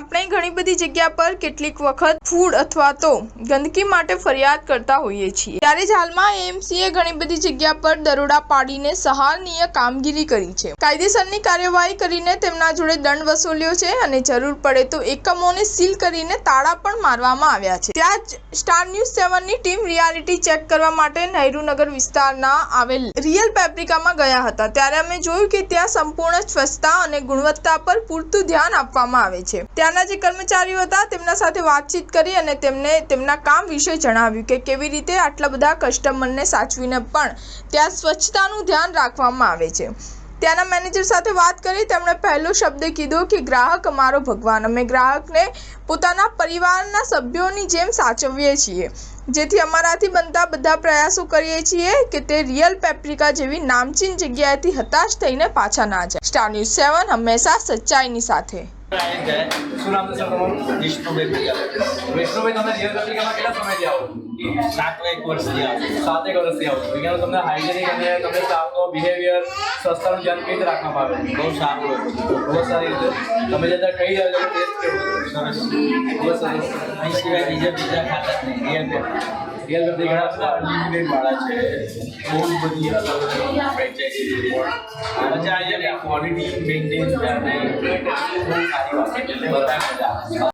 આપણે ઘણી બધી જગ્યા પર કેટલીક વખત ફૂડ અથવા તો ગંદકી માટે ફરિયાદ કરતા હોઈએ છીએ, ત્યારે જ હાલમાં એએમસીએ ઘણી બધી જગ્યા પર દરોડા પાડીને સરાહનીય કામગીરી કરી છે। કાયદેસરની કાર્યવાહી કરીને તેમના જોડે દંડ વસૂલ્યો છે અને જરૂર પડે તો એકમોને સીલ કરીને તાળા પણ મારવામાં આવ્યા છે। ત્યાં જ સ્ટાર ન્યૂઝ 7ની ટીમ રિયાલિટી ચેક કરવા માટે નહેરુનગર વિસ્તારના આવેલ રિયલ પેપ્રિકામાં ગયા હતા, ત્યારે અમે જોયું કે ત્યાં સંપૂર્ણ સ્વચ્છતા અને ગુણવત્તા પર પૂરતું ધ્યાન આપવામાં આવે છે। ત્યાંના જે કર્મચારીઓ હતા તેમના સાથે વાતચીત કરી અને તેમને તેમના કામ વિશે જણાવ્યું કે કેવી રીતે આટલા બધા કસ્ટમરને સાચવીને પણ ત્યાં સ્વચ્છતાનું ધ્યાન રાખવામાં આવે છે। ત્યાંના મેનેજર સાથે વાત કરી તેમણે પહેલો શબ્દ કીધો કે ગ્રાહક અમારો ભગવાન, અમે ગ્રાહકને પોતાના પરિવારના સભ્યોની જેમ સાચવીએ છીએ, જેથી અમારાથી બનતા બધા પ્રયાસો કરીએ છીએ કે તે રિયલ પેપ્રિકા જેવી નામચીન જગ્યાએથી હતાશ થઈને પાછા ના જાય। સ્ટાર ન્યૂઝ 7 હંમેશા સચ્ચાઈની સાથે। શું નામ છે સર તમારું? વિષ્ણુભાઈ, તમે રિયલ પેપ્રિકામાં કેટલા સમયથી આવો? 7 વર્ષથી આવો છો। વિજ્ઞાન તમને હાઇજેનિક અને તમને સ્ટાફનો બિહેવિયર, સ્વચ્છતાનું ધ્યાન કેવી રીતે રાખવામાં આવે? બહુ સારું હોય, બહુ સારી રીતે। તમે જે ત્યાં કહી રહ્યા છો ટેસ્ટ કેવો? સરસ, બહુ સરસ। અહીં સિવાય બીજા ખાતા જ નહીં। રિયલ પેપ્રિકા ઘણા અનલિમિટેડ વાળા છે, બહુ બધી અલગ અલગ ફ્રેન્ચાઇઝી મજા આવી જાય, ક્વોલિટી મેન્ટેન અને બહુ સારી વાત છે, એટલે બધા મજા